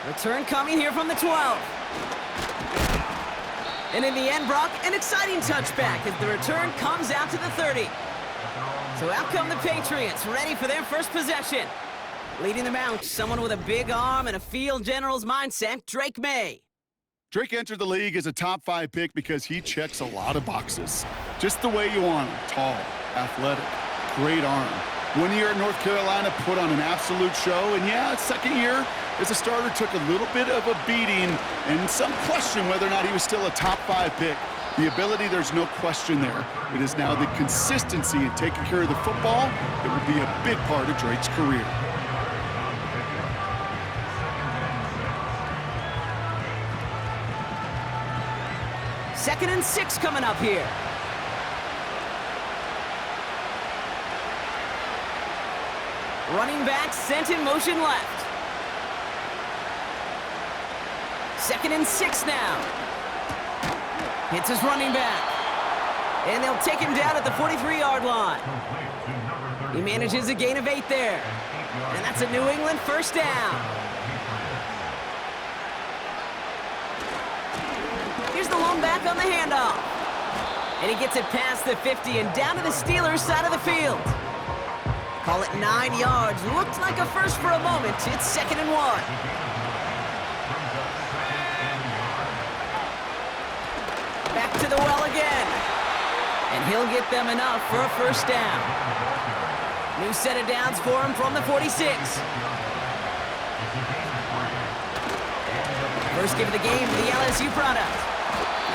Return coming here from the 12. And in the end, Brock, an exciting touchback as the return comes out to the 30. So out come the Patriots, ready for their first possession. Leading them out, someone with a big arm and a field general's mindset, Drake May. Drake entered the league as a top 5 pick because he checks a lot of boxes. Just the way you want him. Tall, athletic, great arm. 1 year at North Carolina, put on an absolute show. And yeah, second year as a starter took a little bit of a beating and some question whether or not he was still a top 5 pick. The ability, there's no question there. It is now the consistency in taking care of the football that will be a big part of Drake's career. Second and 6 coming up here. Running back sent in motion left. Second and 6 now. Hits his running back. And they'll take him down at the 43-yard line. He manages a gain of 8 there. And that's a New England first down. Here's the lone back on the handoff. And he gets it past the 50 and down to the Steelers' side of the field. Call it 9 yards. Looked like a first for a moment. It's 2nd and 1. Back to the well again. And he'll get them enough for a first down. New set of downs for him from the 46. First give of the game for the LSU product.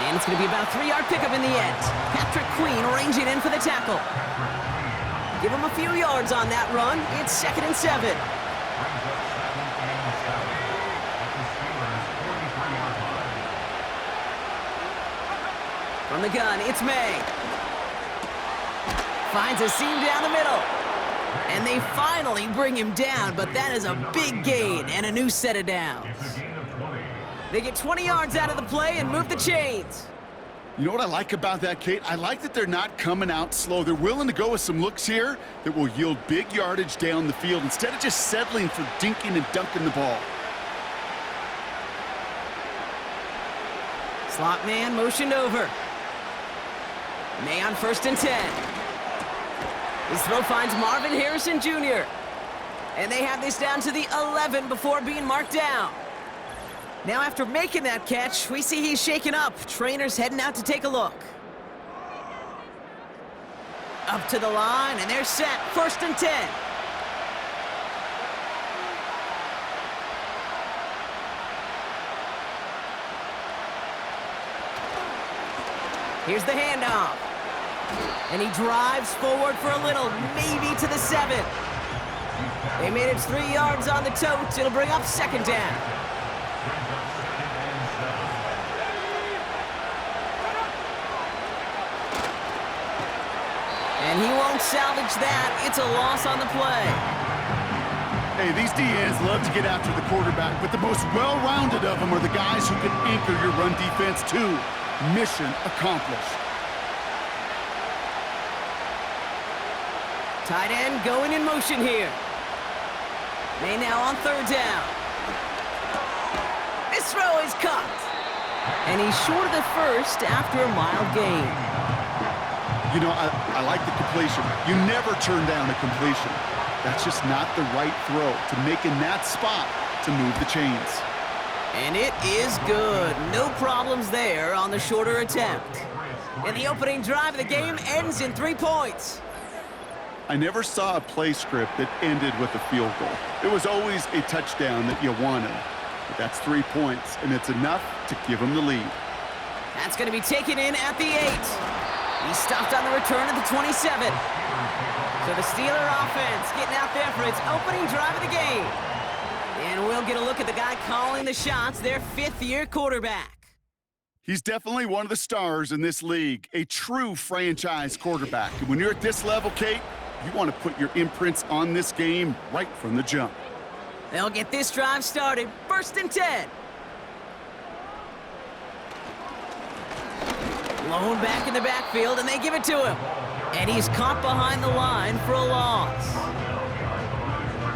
And it's going to be about a 3-yard pickup in the end. Patrick Queen ranging in for the tackle. Give him a few yards on that run. It's 2nd and 7. From the gun, it's May. Finds a seam down the middle. And they finally bring him down, but that is a big gain and a new set of downs. They get 20 yards out of the play and move the chains. You know what I like about that, Kate? I like that they're not coming out slow. They're willing to go with some looks here that will yield big yardage down the field instead of just settling for dinking and dunking the ball. Slot man motioned over. May on 1st and 10. His throw finds Marvin Harrison Jr. And they have this down to the 11 before being marked down. Now after making that catch, we see he's shaken up. Trainers heading out to take a look. Up to the line, and they're set. 1st and 10. Here's the handoff. And he drives forward for a little, maybe to the 7. They made it 3 yards on the tote. It'll bring up 2nd down. And he won't salvage that. It's a loss on the play. Hey, these DNs love to get after the quarterback, but the most well-rounded of them are the guys who can anchor your run defense too. Mission accomplished. Tight end going in motion here. May now on 3rd down. This throw is caught. And he's short of the first after a mild gain. You know, I like the completion. You never turn down a completion. That's just not the right throw to make in that spot to move the chains. And it is good. No problems there on the shorter attempt. And the opening drive of the game ends in 3 points. I never saw a play script that ended with a field goal. It was always a touchdown that you wanted. But that's 3 points, and it's enough to give them the lead. That's going to be taken in at the 8. He stopped on the return at the 27. So the Steeler offense getting out there for its opening drive of the game. And we'll get a look at the guy calling the shots, their 5th-year quarterback. He's definitely one of the stars in this league, a true franchise quarterback. And when you're at this level, Kate, you want to put your imprints on this game right from the jump. They'll get this drive started. 1st and 10. Lone back in the backfield, and they give it to him. And he's caught behind the line for a loss.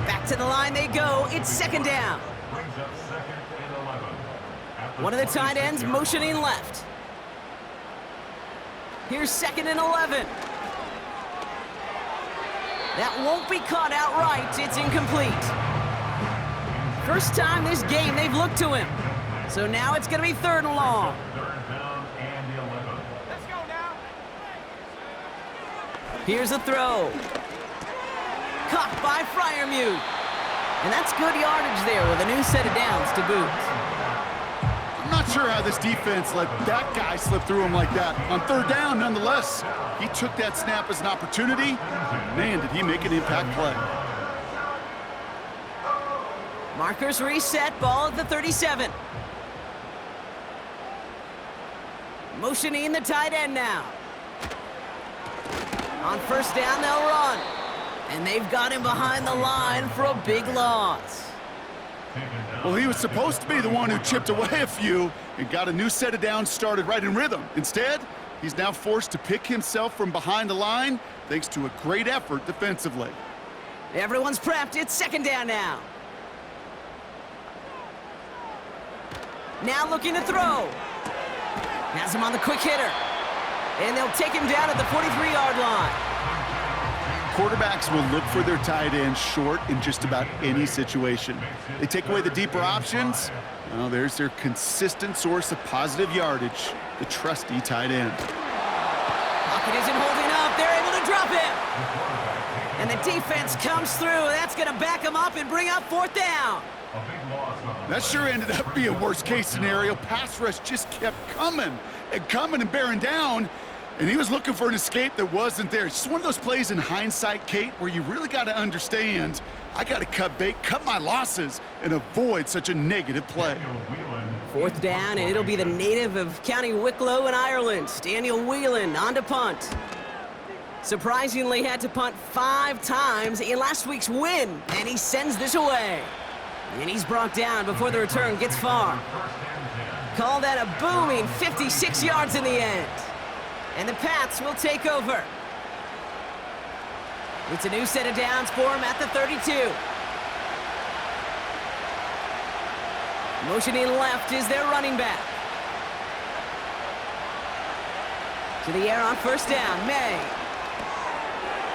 Back to the line they go. It's second down. One of the tight ends motioning left. Here's second and 11. That won't be caught outright. It's incomplete. First time this game they've looked to him. So now it's going to be third and long. Let's go now. Here's a throw. Caught by Freiermuth. And that's good yardage there with a new set of downs to boot. I'm not sure how this defense let that guy slip through him like that. On third down, nonetheless, he took that snap as an opportunity. Man, did he make an impact play. Markers reset, ball at the 37. Motioning the tight end now. On first down, they'll run. And they've got him behind the line for a big loss. Well, he was supposed to be the one who chipped away a few and got a new set of downs started right in rhythm. Instead, he's now forced to pick himself from behind the line thanks to a great effort defensively. Everyone's prepped. It's second down now. Now looking to throw. Has him on the quick hitter. And they'll take him down at the 43-yard line. Quarterbacks will look for their tight end short in just about any situation. They take away the deeper options. Well, there's their consistent source of positive yardage, the trusty tight end. Pocket isn't holding up. They're able to drop him. And the defense comes through. That's going to back him up and bring up fourth down. That sure ended up being a worst-case scenario. Pass rush just kept coming and bearing down. And he was looking for an escape that wasn't there. It's just one of those plays in hindsight, Kate, where you really got to understand, I got to cut bait, cut my losses, and avoid such a negative play. Fourth down, and it'll be the native of County Wicklow in Ireland, Daniel Whelan, on to punt. Surprisingly had to punt 5 times in last week's win, and he sends this away. And he's brought down before the return gets far. Call that a booming 56 yards in the end. And the Pats will take over. It's a new set of downs for him at the 32. Motioning left is their running back. To the air on first down, May.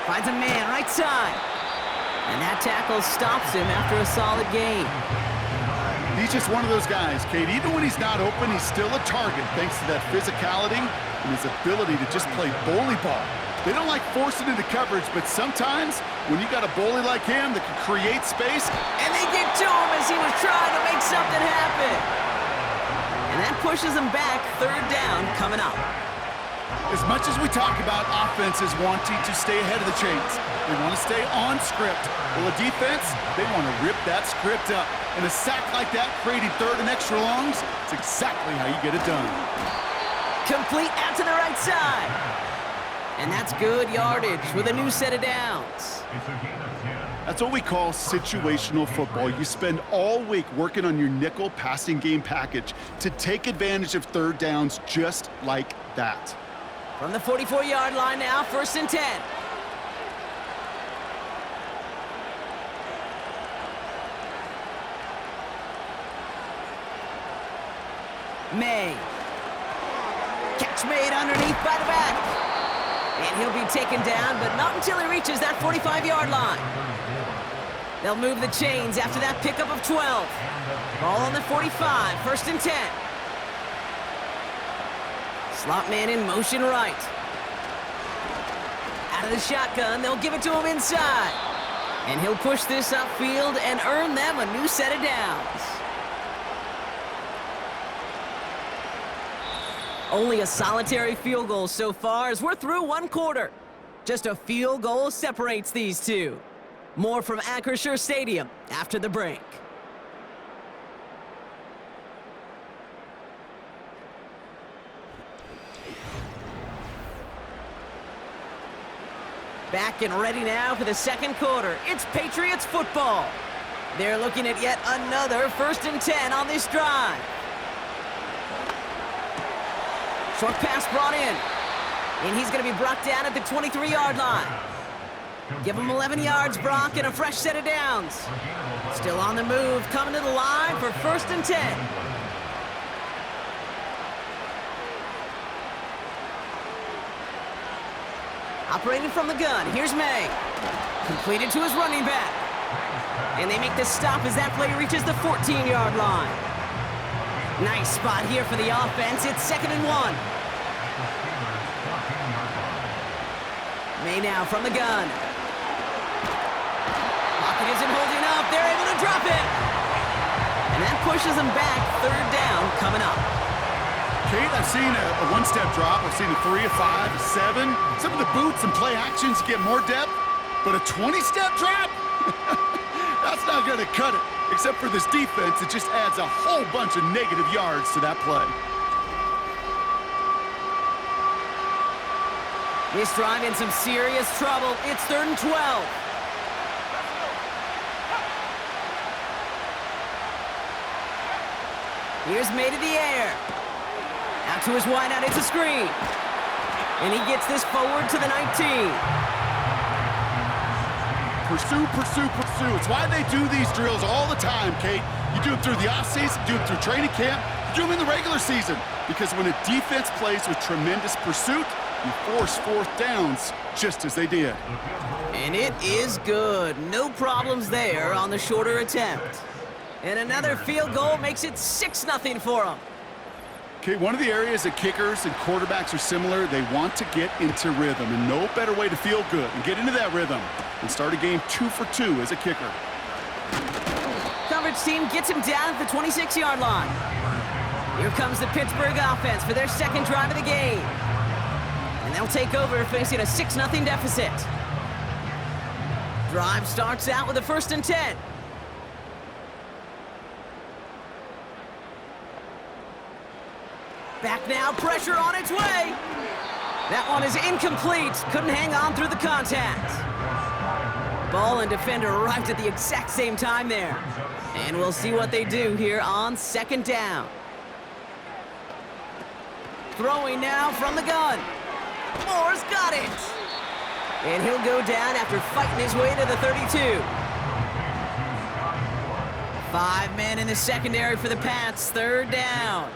Finds a man right side. And that tackle stops him after a solid gain. He's just one of those guys, Kate. Even when he's not open, he's still a target thanks to that physicality and his ability to just play bully ball. They don't like forcing into coverage, but sometimes when you got a bully like him that can create space, and they get to him as he was trying to make something happen. And that pushes him back, third down coming up. As much as we talk about offenses wanting to stay ahead of the chains, they want to stay on script. Well, the defense, they want to rip that script up. And a sack like that, creating third and extra longs, it's exactly how you get it done. Complete out to the right side. And that's good yardage with a new set of downs. That's what we call situational football. You spend all week working on your nickel passing game package to take advantage of third downs just like that. From the 44-yard line now, first and 10. May. Catch made underneath by the back. And he'll be taken down, but not until he reaches that 45-yard line. They'll move the chains after that pickup of 12. Ball on the 45, first and 10. Slot man in motion right. Out of the shotgun, they'll give it to him inside. And he'll push this upfield and earn them a new set of downs. Only a solitary field goal so far as we're through one quarter. Just a field goal separates these two. More from Acrisure Stadium after the break. Back and ready now for the second quarter. It's Patriots football. They're looking at yet another first and 10 on this drive. Short pass brought in. And he's going to be brought down at the 23-yard line. Give him 11 yards, Brock, and a fresh set of downs. Still on the move, coming to the line for 1st and 10. Operating from the gun, here's May. Completed to his running back. And they make the stop as that play reaches the 14-yard line. Nice spot here for the offense. It's 2nd and 1. May now from the gun. Pocket isn't holding up. They're able to drop it. And that pushes them back. 3rd down coming up. Kate, I've seen a one-step drop. I've seen a 3, a 5, a 7. Some of the boots and play actions get more depth. But a 20-step drop? That's not going to cut it. Except for this defense, it just adds a whole bunch of negative yards to that play. This drive in some serious trouble. It's 3rd and 12. Here's May to the air. Out to his wideout, it's a screen. And he gets this forward to the 19. Pursue, pursue, pursue. It's why they do these drills all the time, Kate. You do them through the offseason, you do them through training camp, you do them in the regular season. Because when a defense plays with tremendous pursuit, you force 4th downs just as they did. And it is good. No problems there on the shorter attempt. And another field goal makes it 6-0 for them. Okay, one of the areas that kickers and quarterbacks are similar, they want to get into rhythm. And no better way to feel good and get into that rhythm than start a game 2 for 2 as a kicker. Coverage team gets him down at the 26-yard line. Here comes the Pittsburgh offense for their 2nd drive of the game. And they'll take over facing a 6-0 deficit. Drive starts out with a 1st and 10. Back now, pressure on its way. That one is incomplete. Couldn't hang on through the contact. Ball and defender arrived at the exact same time there. And we'll see what they do here on 2nd down. Throwing now from the gun. Moore's got it. And he'll go down after fighting his way to the 32. 5 men in the secondary for the Pats. 3rd down.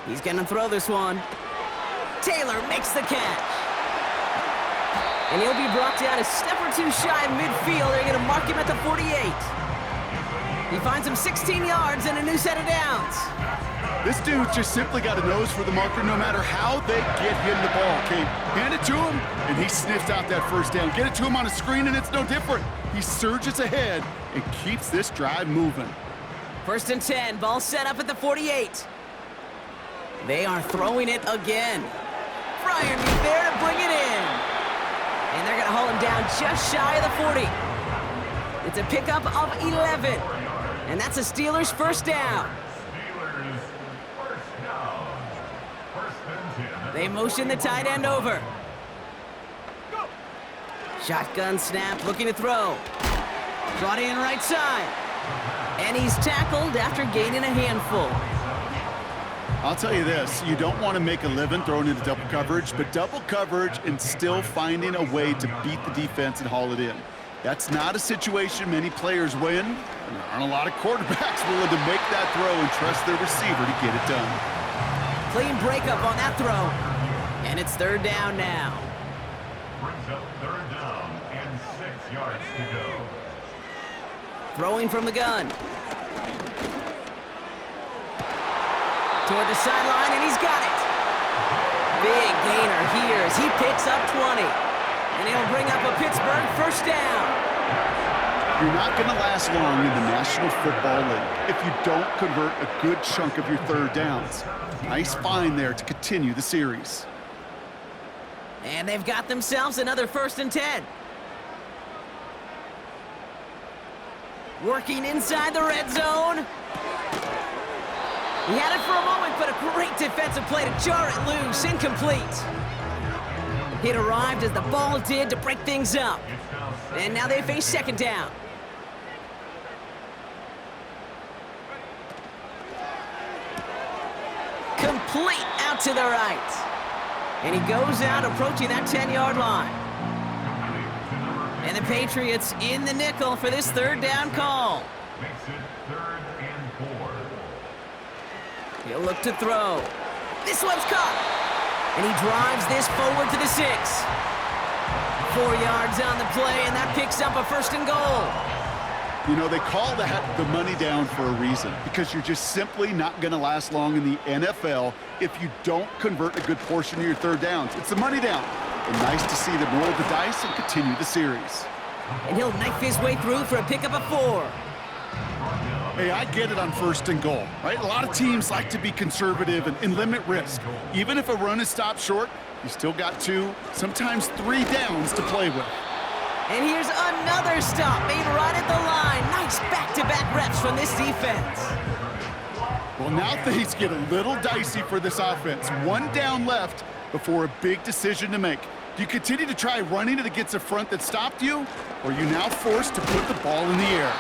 He's gonna throw this one. Taylor makes the catch. And he'll be brought down a step or 2 shy of midfield. They're gonna mark him at the 48. He finds him 16 yards and a new set of downs. This dude just simply got a nose for the marker no matter how they get him the ball, Kate. Hand it to him, and he sniffs out that 1st down. Get it to him on a screen, and it's no different. He surges ahead and keeps this drive moving. 1st and 10, ball set up at the 48. They are throwing it again. Fryermuth there to bring it in. And they're going to haul him down just shy of the 40. It's a pickup of 11. And that's a Steelers 1st down. They motion the tight end over. Shotgun snap, looking to throw. Brought in right side. And he's tackled after gaining a handful. I'll tell you this, you don't want to make a living throwing into double coverage, but double coverage and still finding a way to beat the defense and haul it in. That's not a situation many players win, and there aren't a lot of quarterbacks willing to make that throw and trust their receiver to get it done. Clean breakup on that throw, and it's 3rd down now. Brings up 3rd down and 6 yards to go. Throwing from the gun. Toward the sideline, and he's got it. Big gainer here as he picks up 20. And he'll bring up a Pittsburgh 1st down. You're not going to last long in the National Football League if you don't convert a good chunk of your 3rd downs. Nice find there to continue the series. And they've got themselves another 1st and 10. Working inside the red zone. He had it for a moment, but a great defensive play to jar it loose. Incomplete. It arrived as the ball did to break things up. And now they face 2nd down. Complete out to the right. And he goes out approaching that 10-yard line. And the Patriots in the nickel for this third down call. Makes it 3rd and 4. He'll look to throw. This one's caught. And he drives this forward to the 6. 4 yards on the play, and that picks up a 1st and goal. You know, they call that the money down for a reason, because you're just simply not going to last long in the NFL if you don't convert a good portion of your third downs. It's the money down. And nice to see them roll the dice and continue the series. And he'll knife his way through for a pickup of 4. Hey, I get it on 1st and goal, right? A lot of teams like to be conservative and limit risk. Even if a run is stopped short, you still got 2, sometimes 3 downs to play with. And here's another stop made right at the line. Nice back-to-back reps from this defense. Well, now things get a little dicey for this offense. 1 down left before a big decision to make. Do you continue to try running it against a front that stopped you, or are you now forced to put the ball in the air?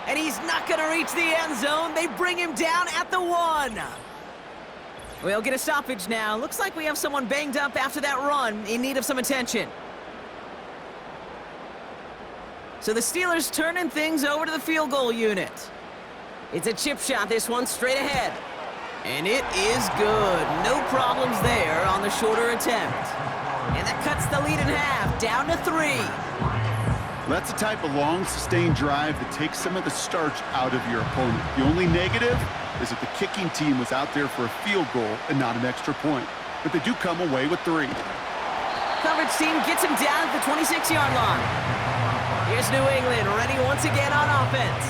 And he's not going to reach the end zone. They bring him down at the 1. We'll get a stoppage now. Looks like we have someone banged up after that run, in need of some attention. So the Steelers turning things over to the field goal unit. It's a chip shot, this one straight ahead. And it is good. No problems there on the shorter attempt. And that cuts the lead in half, down to 3. That's a type of long, sustained drive that takes some of the starch out of your opponent. The only negative is that the kicking team was out there for a field goal and not an extra point. But they do come away with 3. Coverage team gets him down at the 26-yard line. Here's New England, ready once again on offense.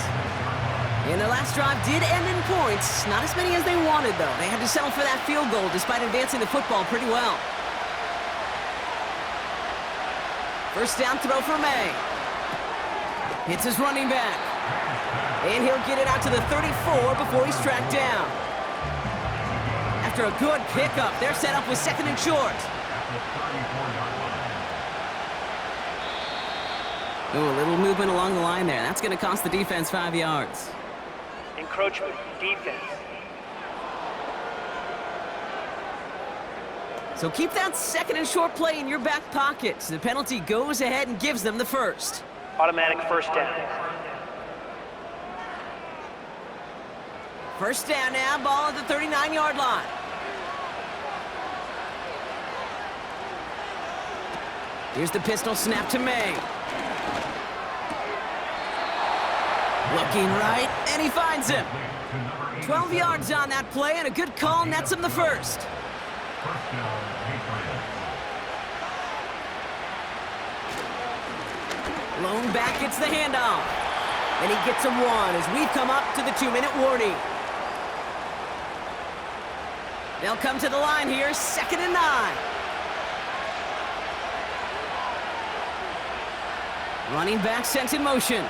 And the last drive did end in points. Not as many as they wanted, though. They had to settle for that field goal despite advancing the football pretty well. First down throw for May. Hits his running back. And he'll get it out to the 34 before he's tracked down. After a good pickup, they're set up with 2nd and short. Ooh, a little movement along the line there. That's going to cost the defense 5 yards. Encroachment, defense. So keep that 2nd and short play in your back pocket. The penalty goes ahead and gives them the 1st. Automatic 1st down. First down now, ball at the 39-yard line. Here's the pistol snap to May. Looking right, and he finds him. 12 yards on that play, and a good call nets him the 1st. Lone back gets the handoff. And he gets him 1 as we've come up to the 2-minute warning. They'll come to the line here, 2nd and 9. Running back sent in motion.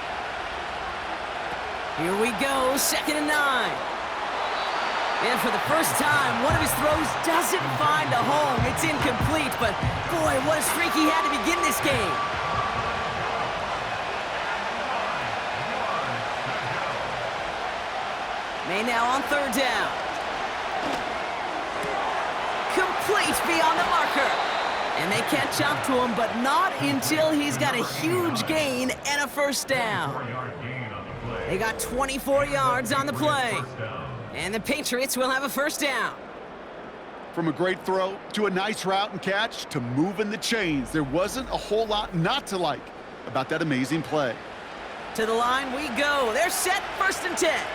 Here we go, 2nd and 9. And for the first time, one of his throws doesn't find a home. It's incomplete, but boy, what a streak he had to begin this game. May now on 3rd down. Complete beyond the marker. And they catch up to him, but not until he's got a huge gain and a 1st down. They got 24 yards on the play. And the Patriots will have a 1st down. From a great throw to a nice route and catch to moving the chains, there wasn't a whole lot not to like about that amazing play. To the line we go. They're set, 1st and 10.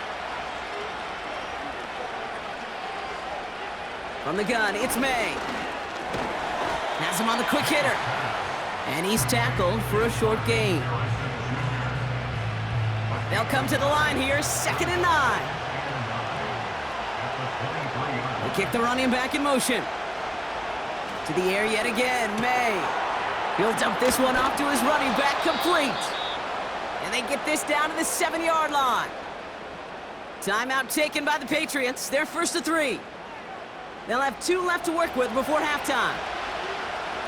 From the gun, it's May. Has him on the quick hitter. And he's tackled for a short gain. They'll come to the line here, 2nd and 9. They kick the running back in motion. To the air yet again, May. He'll dump this one off to his running back, complete. And they get this down to the 7-yard line. Timeout taken by the Patriots. They're 1st to 3. They'll have 2 left to work with before halftime.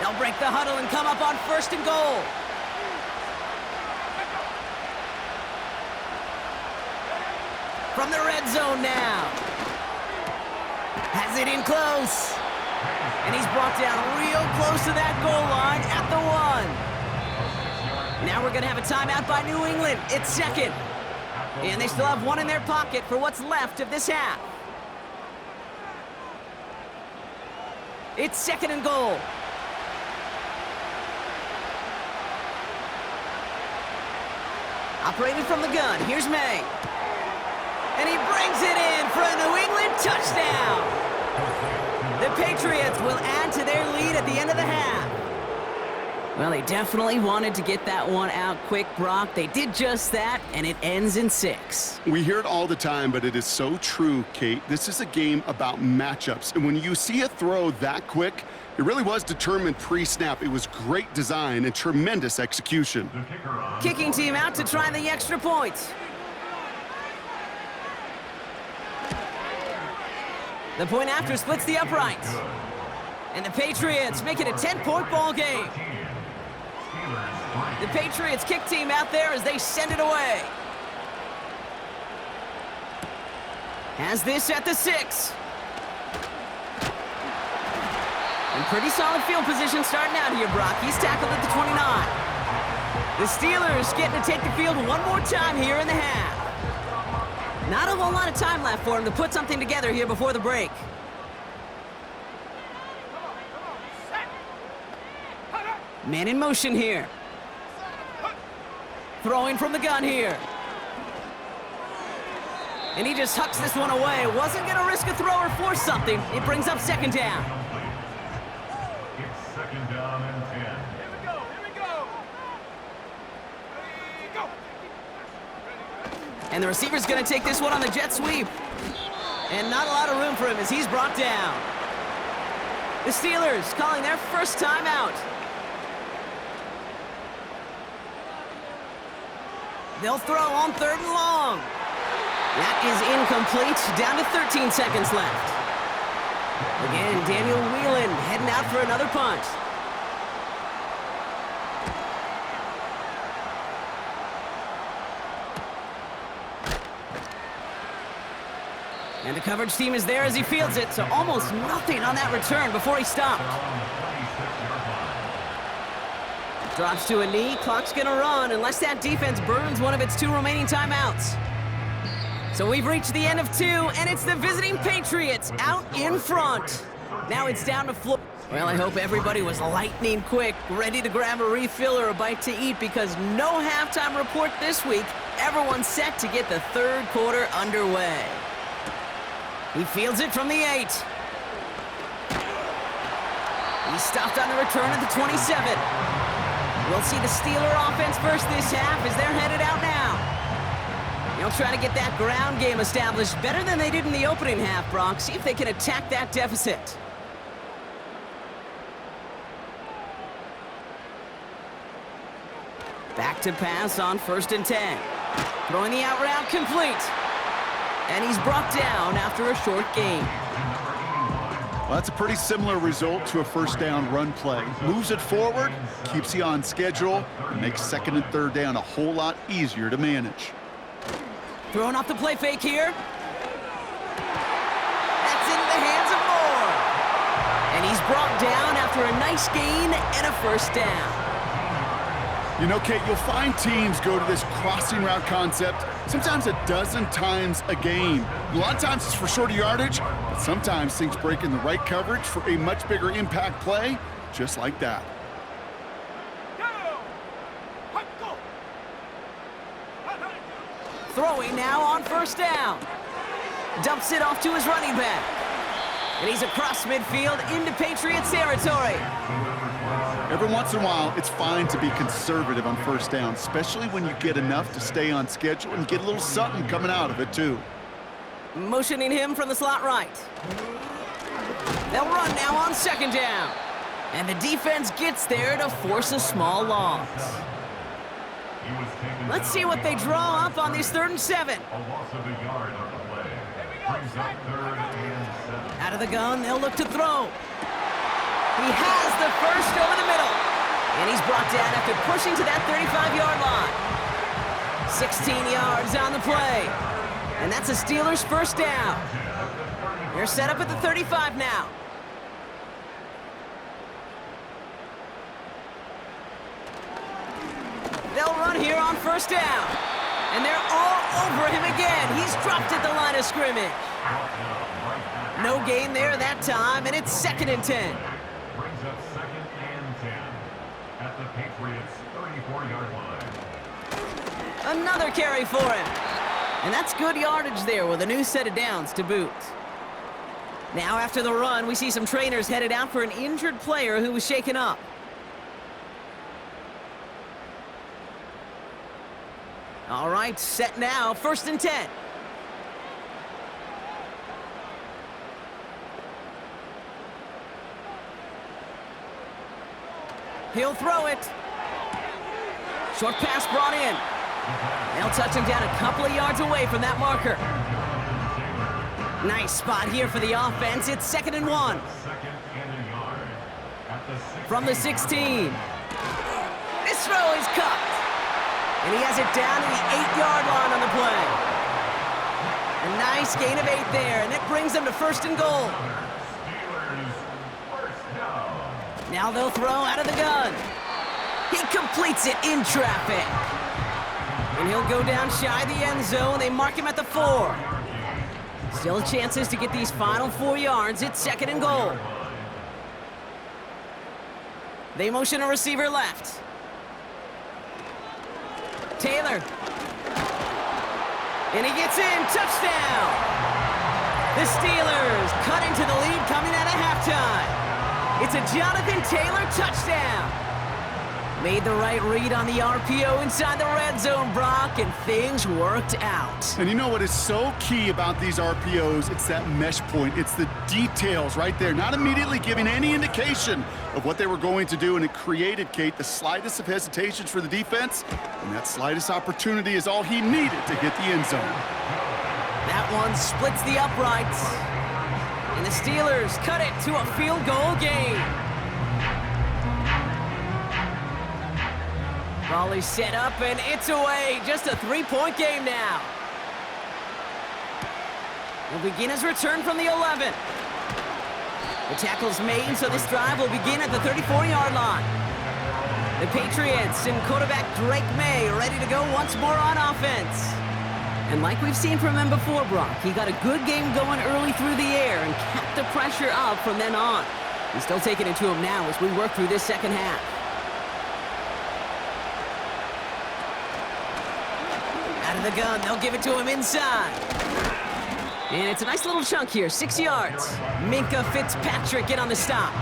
They'll break the huddle and come up on 1st and goal. From the red zone now. Has it in close. And he's brought down real close to that goal line at the 1. now we're going to have a timeout by New England. It's second. And they still have one in their pocket for what's left of this half. It's second and goal. Operating from the gun, here's May. And he brings it in for a New England touchdown. The Patriots will add to their lead at the end of the half. Well, they definitely wanted to get that one out quick, Brock. They did just that, and it ends in 6. We hear it all the time, but it is so true, Kate. This is a game about matchups. And when you see a throw that quick, it really was determined pre-snap. It was great design and tremendous execution. Kicking team out to try the extra points. The point after splits the uprights. And the Patriots make it a 10-point ball game. The Patriots kick team out there as they send it away. Has this at the 6. And pretty solid field position starting out here, Brock. He's tackled at the 29. The Steelers getting to take the field one more time here in the half. Not a whole lot of time left for him to put something together here before the break. Man in motion here. Throwing from the gun here. And he just hucks this one away. Wasn't going to risk a throw or force something. It brings up second down. It's second down and 10. Here we go. And the receiver's going to take this one on the jet sweep. And not a lot of room for him as he's brought down. The Steelers calling their first timeout. They'll throw on 3rd and long. That is incomplete. Down to 13 seconds left. Again, Daniel Whelan heading out for another punt. And the coverage team is there as he fields it, so almost nothing on that return before he stopped. Drops to a knee, clock's gonna run unless that defense burns one of its 2 remaining timeouts. So we've reached the end of 2, and it's the visiting Patriots out in front. Now it's down to Florida. Well, I hope everybody was lightning quick, ready to grab a refill or a bite to eat, because no halftime report this week. Everyone's set to get the 3rd quarter underway. He fields it from the 8. He's stopped on the return at the 27. We'll see the Steeler offense first this half as they're headed out now. They'll try to get that ground game established better than they did in the opening half, Brock. See if they can attack that deficit. Back to pass on 1st and 10. Throwing the out route complete. And he's brought down after a short gain. Well, that's a pretty similar result to a first down run play. Moves it forward, keeps you on schedule, and makes 2nd and 3rd down a whole lot easier to manage. Throwing off the play fake here. That's into the hands of Moore. And he's brought down after a nice gain and a 1st down. You know, Kate, you'll find teams go to this crossing route concept sometimes a dozen times a game. A lot of times it's for shorter yardage, but sometimes things break in the right coverage for a much bigger impact play, just like that. Throwing now on 1st down. Dumps it off to his running back. And he's across midfield into Patriots territory. Every once in a while, it's fine to be conservative on 1st down, especially when you get enough to stay on schedule and get a little something coming out of it, too. Motioning him from the slot right. They'll run now on 2nd down. And the defense gets there to force a small loss. Let's see what they draw up on this 3rd and 7. A loss of a yard on the play. Brings up 3rd and 7. Out of the gun, they'll look to throw. He has the first over the middle. And he's brought down after pushing to that 35-yard line. 16 yards on the play. And that's a Steelers 1st down. They're set up at the 35 now. They'll here on first down. And they're all over him again. He's dropped at the line of scrimmage. No gain there that time, and it's 2nd and 10. Brings up 2nd and 10 at the Patriots' 34-yard line. Another carry for him. And that's good yardage there with a new set of downs to boot. Now after the run, we see some trainers headed out for an injured player who was shaken up. All right, set now, 1st and 10. He'll throw it. Short pass brought in. They'll touch him down a couple of yards away from that marker. Nice spot here for the offense. It's 2nd and 1. 2nd and a yard at the 16. From the 16. This throw is cut. And he has it down to the 8-yard line on the play. A nice gain of 8 there, and that brings them to 1st and goal. Steelers first down. Now they'll throw out of the gun. He completes it in traffic. And he'll go down shy of the end zone. They mark him at the 4. Still chances to get these final 4 yards. It's 2nd and goal. They motion a receiver left. Taylor. And he gets in. Touchdown. The Steelers cut into the lead coming out of halftime. It's a Jonathan Taylor touchdown. Made the right read on the RPO inside the red zone, Brock, and things worked out. And you know what is so key about these RPOs? It's that mesh point. It's the details right there, not immediately giving any indication of what they were going to do, and it created, Kate, the slightest of hesitations for the defense, and that slightest opportunity is all he needed to hit the end zone. That one splits the uprights, and the Steelers cut it to a field goal game. Raleigh set up, and it's away. Just a 3-point game now. Will begin his return from the 11. The tackle's made, so this drive will begin at the 34-yard line. The Patriots and quarterback Drake May ready to go once more on offense. And like we've seen from him before, Brock, he got a good game going early through the air and kept the pressure up from then on. He's still taking it to him now as we work through this second half. Out of the gun, they'll give it to him inside. And it's a nice little chunk here, 6 yards. Minkah Fitzpatrick in on the stop.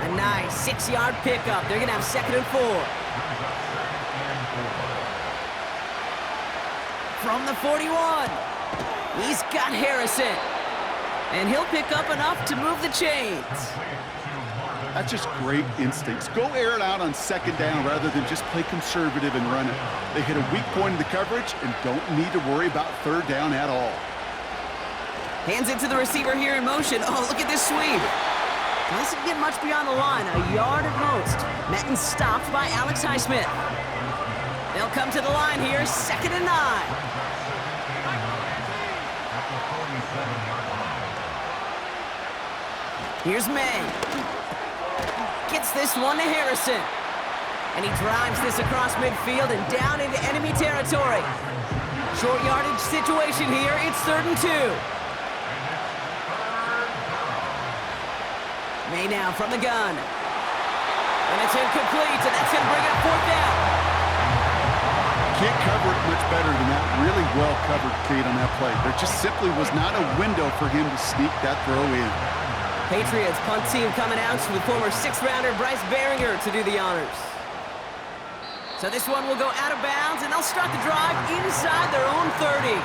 A nice 6-yard pickup. They're gonna have 2nd and 4. From the 41, he's got Harrison. And he'll pick up enough to move the chains. That's just great instincts. Go air it out on 2nd down rather than just play conservative and run it. They hit a weak point in the coverage and don't need to worry about 3rd down at all. Hands it to the receiver here in motion. Oh, look at this sweep. Doesn't get much beyond the line, a yard at most. Met and stopped by Alex Highsmith. They'll come to the line here, 2nd and 9. Here's May. Gets this one to Harrison. And he drives this across midfield and down into enemy territory. Short yardage situation here. It's 3rd and 2. May now from the gun. And it's incomplete, and that's going to bring up 4th down. Can't cover it much better than that. Really well covered, Kate, on that play. There just simply was not a window for him to sneak that throw in. Patriots punt team coming out to the former 6th-rounder Bryce Baringer to do the honors. So this one will go out of bounds, and they'll start the drive inside their own 30.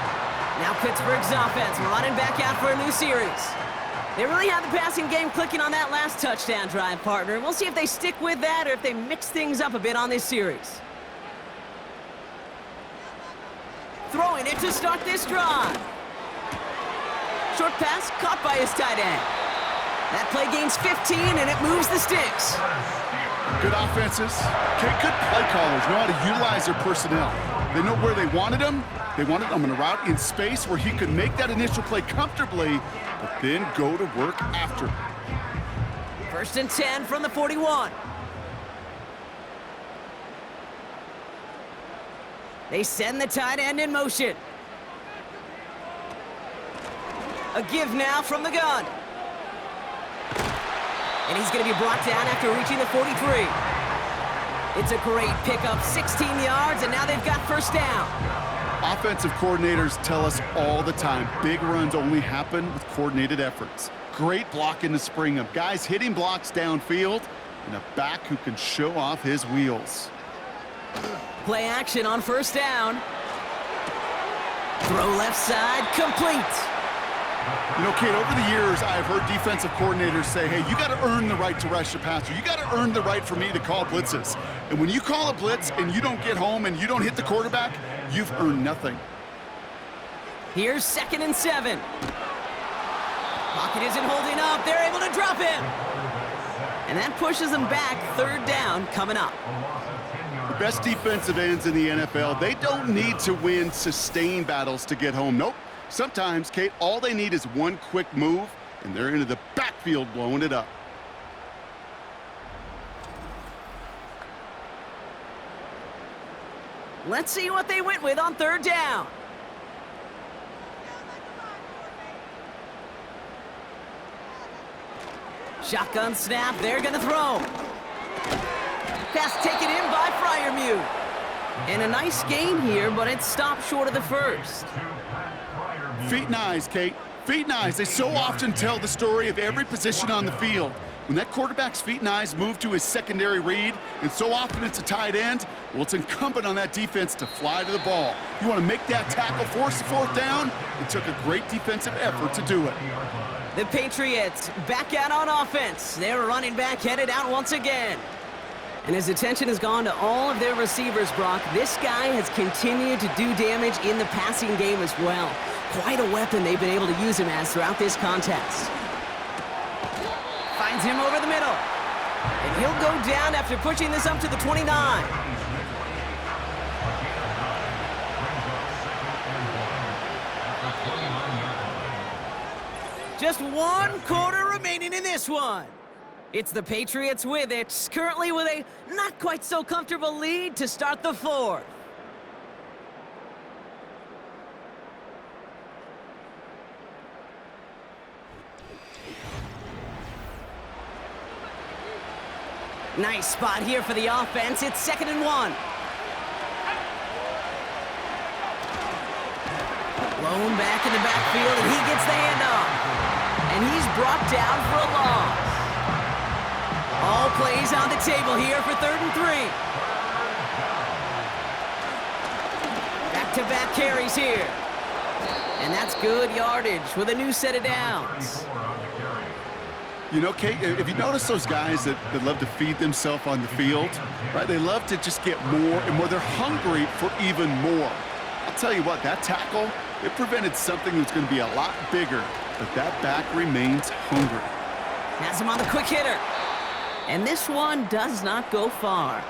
Now Pittsburgh's offense running back out for a new series. They really have the passing game clicking on that last touchdown drive, partner. We'll see if they stick with that or if they mix things up a bit on this series. Throwing it to start this drive. Short pass caught by his tight end. That play gains 15, and it moves the sticks. Good offenses. Okay, good play callers know how to utilize their personnel. They know where they wanted him. They wanted him in a route in space where he could make that initial play comfortably, but then go to work after. 1st and 10 from the 41. They send the tight end in motion. A give now from the gun. And he's going to be brought down after reaching the 43. It's a great pickup, 16 yards, and now they've got first down. Offensive coordinators tell us all the time, big runs only happen with coordinated efforts. Great blocking to spring them. Guys hitting blocks downfield, and a back who can show off his wheels. Play action on first down. Throw left side, complete. You know, Kate, over the years, I've heard defensive coordinators say, hey, you got to earn the right to rush the passer. You got to earn the right for me to call blitzes. And when you call a blitz and you don't get home and you don't hit the quarterback, you've earned nothing. Here's 2nd and 7. Pocket isn't holding up. They're able to drop him. And that pushes them back. 3rd down coming up. The best defensive ends in the NFL, they don't need to win sustained battles to get home. Nope. Sometimes, Kate, all they need is one quick move, and they're into the backfield blowing it up. Let's see what they went with on 3rd down. Shotgun snap, they're gonna throw. Pass taken in by Freiermuth. And a nice gain here, but it stopped short of the first. Feet and eyes, Kate. Feet and eyes. They so often tell the story of every position on the field. When that quarterback's feet and eyes move to his secondary read, and so often it's a tight end, well, it's incumbent on that defense to fly to the ball. You want to make that tackle, force the 4th down? It took a great defensive effort to do it. The Patriots back out on offense. Their running back headed out once again. And his attention has gone to all of their receivers, Brock. This guy has continued to do damage in the passing game as well. Quite a weapon they've been able to use him as throughout this contest. Finds him over the middle. And he'll go down after pushing this up to the 29. Just 1 quarter remaining in this one. It's the Patriots with it, currently with a not quite so comfortable lead to start the 4th. Nice spot here for the offense. It's 2nd and 1. Blown back in the backfield, and he gets the handoff. And he's brought down for a loss. All plays on the table here for 3rd and 3. Back-to-back carries here. And that's good yardage with a new set of downs. You know, Kate, if you notice those guys that love to feed themselves on the field, right? They love to just get more and more. They're hungry for even more. I'll tell you what, that tackle, it prevented something that's going to be a lot bigger, but that back remains hungry. Has him on the quick hitter. And this one does not go far.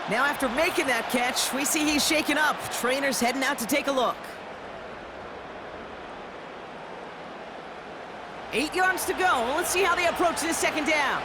Now after making that catch, we see he's shaken up. Trainer's heading out to take a look. 8 yards to go. Let's see how they approach this 2nd down.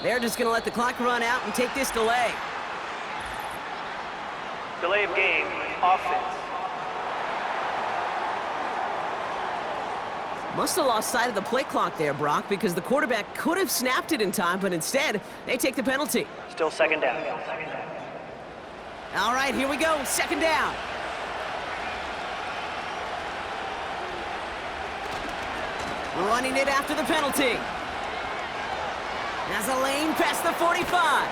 They're just going to let the clock run out and take this delay. Delay of game, offense. Must have lost sight of the play clock there, Brock, because the quarterback could have snapped it in time, but instead, they take the penalty. Still 2nd down. All right, here we go. 2nd down. Running it after the penalty. Has a lane past the 45.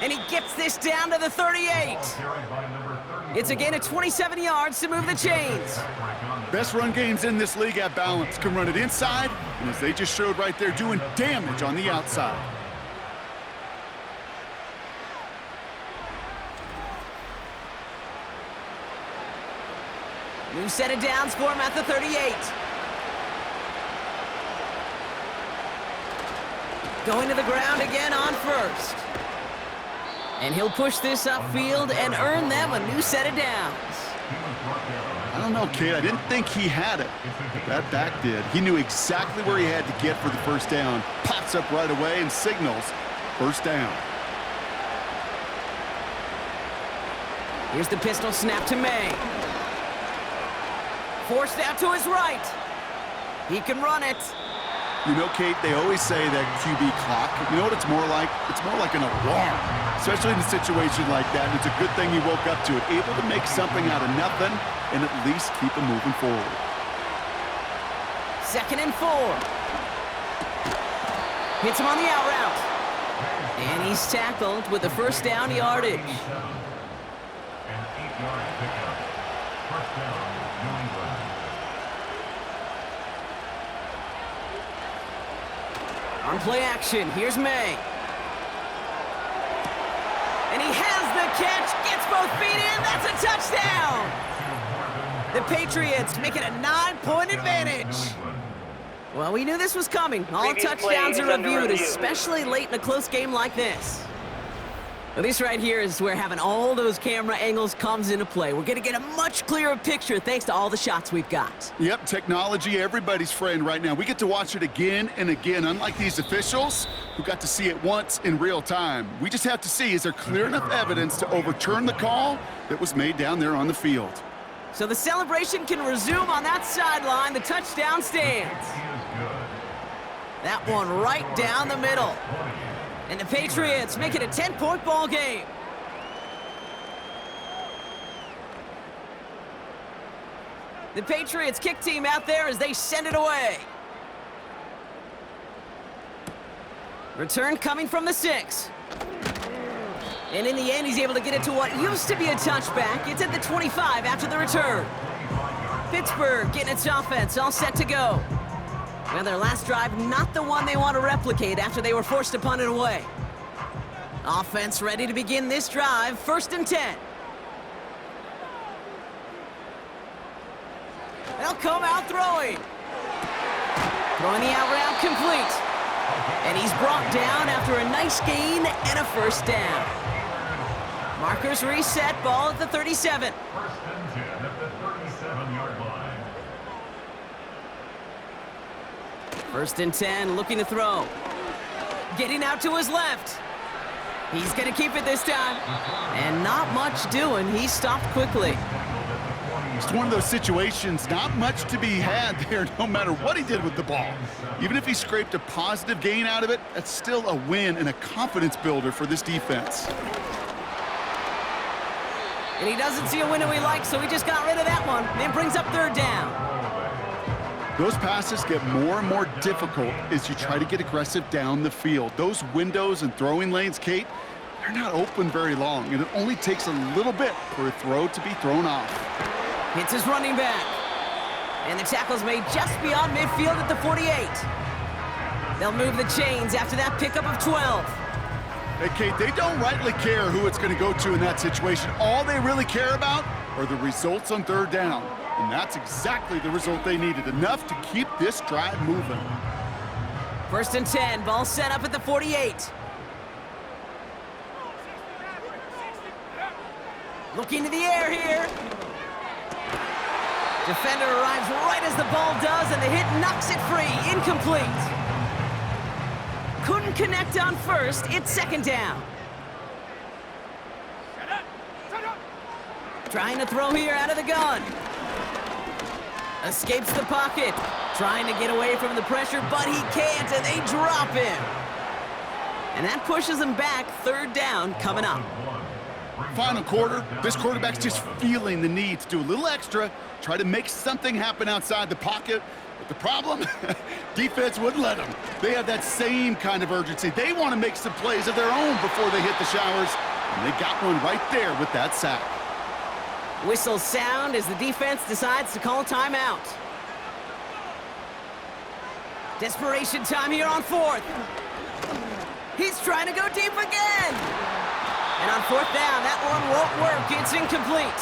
And he gets this down to the 38. It's a gain of 27 yards to move the chains. Best run games in this league at balance. Can run it inside And as they just showed right there, doing damage on the outside. New set of downs for him at the 38. Going to the ground again on first. And he'll push this upfield and earn them a new set of downs. I don't know, Kate. I didn't think he had it, but that back did. He knew exactly where he had to get for the first down. Pops up right away and signals first down. Here's the pistol snap to May. Forced out to his right. He can run it. You know, Kate, they always say that QB clock, you know what it's more like? It's more like an alarm, especially in a situation like that. And it's a good thing he woke up to it, able to make something out of nothing and at least keep him moving forward. 2nd and 4. Hits him on the out route. And he's tackled with the first down yardage. An 8-yard pickup. First down, New England. On play action, here's May. And he has the catch, gets both feet in, that's a touchdown! The Patriots make it a 9-point advantage. Well, we knew this was coming. All Previous touchdowns play are is under reviewed, review. especially late in a close game like this. Well, this right here is where having all those camera angles comes into play. We're going to get a much clearer picture thanks to all the shots we've got. Yep, technology, everybody's friend right now. We get to watch it again and again, unlike these officials who got to see it once in real time. We just have to see, is there clear enough evidence to overturn the call that was made down there on the field? So the celebration can resume on that sideline. The touchdown stands. That one right down the middle. And the Patriots make it a 10-point ball game. The Patriots kick team out there as they send it away. Return coming from the 6. And in the end, he's able to get it to what used to be a touchback. It's at the 25 after the return. Pittsburgh getting its offense all set to go. Well, their last drive, not the one they want to replicate after they were forced to punt it away. Offense ready to begin this drive, 1st and 10. They'll come out throwing. Throwing the out route complete. And he's brought down after a nice gain and a first down. Markers reset, ball at the 37. 1st and 10 at the 37-yard line. 1st and 10, looking to throw. Getting out to his left. He's going to keep it this time. And not much doing. He stopped quickly. It's one of those situations, not much to be had there no matter what he did with the ball. Even if he scraped a positive gain out of it, that's still a win and a confidence builder for this defense. And he doesn't see a window he likes, so he just got rid of that one. Then brings up 3rd down. Those passes get more and more difficult as you try to get aggressive down the field. Those windows and throwing lanes, Kate, they're not open very long, and it only takes a little bit for a throw to be thrown off. Hits his running back. And the tackle's made just beyond midfield at the 48. They'll move the chains after that pickup of 12. Hey, Kate, they don't rightly care who it's going to go to in that situation. All they really care about are the results on 3rd down. And that's exactly the result they needed, enough to keep this drive moving. 1st and 10, ball set up at the 48. Looking to the air here. Defender arrives right as the ball does, and the hit knocks it free. Incomplete. Couldn't connect on 1st. It's 2nd down. Trying to throw here out of the gun. Escapes the pocket. Trying to get away from the pressure, but he can't, and they drop him. And that pushes him back. 3rd down coming up. Final quarter, this quarterback's just feeling the need to do a little extra, try to make something happen outside the pocket. But the problem, defense wouldn't let them. They have that same kind of urgency. They want to make some plays of their own before they hit the showers, and they got one right there with that sack. Whistles sound as the defense decides to call timeout. Desperation time here on fourth. He's trying to go deep again. And on fourth down, that one won't work. It's incomplete.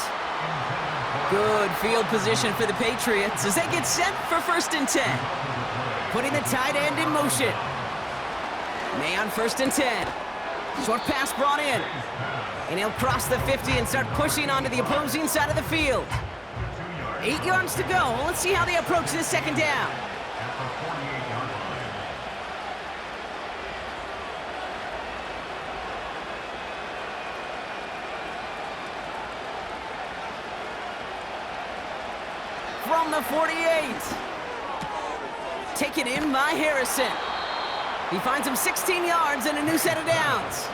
Good field position for the Patriots as they get set for 1st and 10. Putting the tight end in motion. May on 1st and 10. Short pass brought in. And he'll cross the 50 and start pushing onto the opposing side of the field. 8 yards to go. Let's see how they approach this 2nd down. From the 48. Taken in by Harrison. He finds him 16 yards and a new set of downs.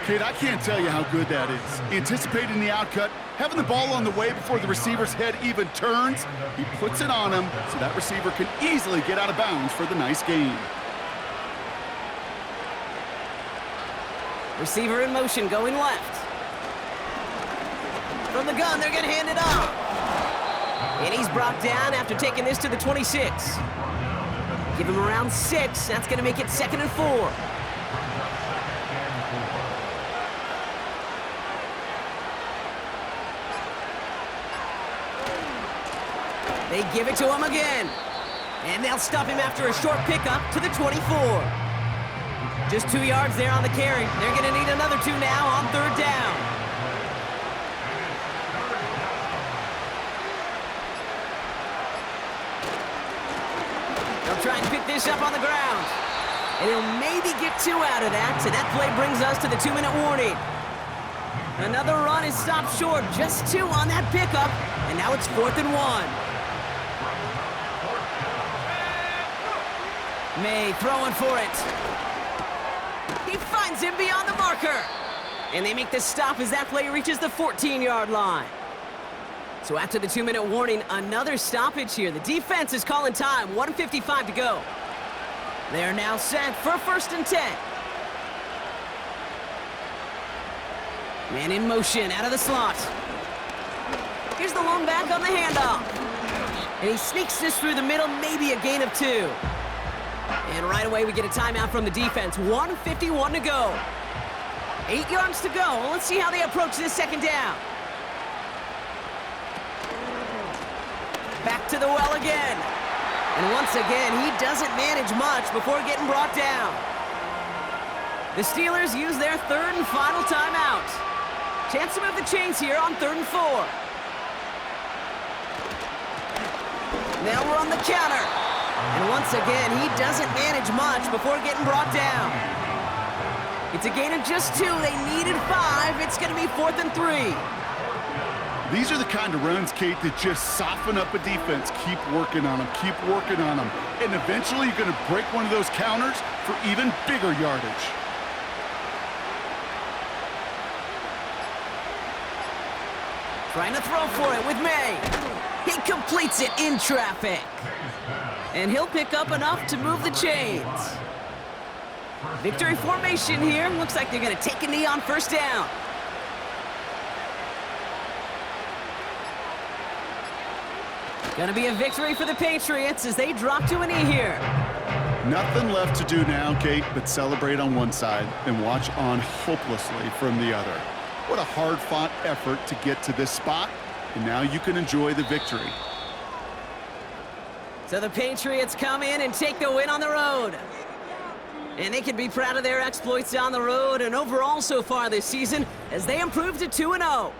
Kid, I can't tell you how good that is. Anticipating the outcut, having the ball on the way before the receiver's head even turns, he puts it on him so that receiver can easily get out of bounds for the nice gain. Receiver in motion, going left. From the gun, they're going to hand it off. And he's brought down after taking this to the 26. Give him around 6. That's going to make it 2nd and 4. They give it to him again. And they'll stop him after a short pickup to the 24. Just 2 yards there on the carry. They're going to need another 2 now on 3rd down. They'll try and pick this up on the ground. And he'll maybe get 2 out of that. So that play brings us to the 2-minute warning. Another run is stopped short. Just 2 on that pickup. And now it's 4th and 1. May throwing for it. He finds him beyond the marker. And they make the stop as that play reaches the 14-yard line. So after the 2-minute warning, another stoppage here. The defense is calling time. 1:55 to go. They're now set for 1st and 10. Man in motion out of the slot. Here's the lone back on the handoff. And he sneaks this through the middle, maybe a gain of 2. And right away we get a timeout from the defense. 1:51 to go. 8 yards to go. Let's see how they approach this 2nd down. Back to the well again. And once again, he doesn't manage much before getting brought down. The Steelers use their 3rd and final timeout. Chance to move the chains here on 3rd and 4. They'll run the counter. And once again, he doesn't manage much before getting brought down. It's a gain of just 2. They needed 5. It's going to be 4th and 3. These are the kind of runs, Kate, that just soften up a defense. Keep working on them, keep working on them. And eventually you're going to break one of those counters for even bigger yardage. Trying to throw for it with May. He completes it in traffic. And he'll pick up enough to move the chains. Victory formation here. Looks like they're going to take a knee on 1st down. Going to be a victory for the Patriots as they drop to a knee here. Nothing left to do now, Kate, but celebrate on one side and watch on hopelessly from the other. What a hard-fought effort to get to this spot, and now you can enjoy the victory. So the Patriots come in and take the win on the road. And they can be proud of their exploits on the road and overall so far this season as they improve to 2-0.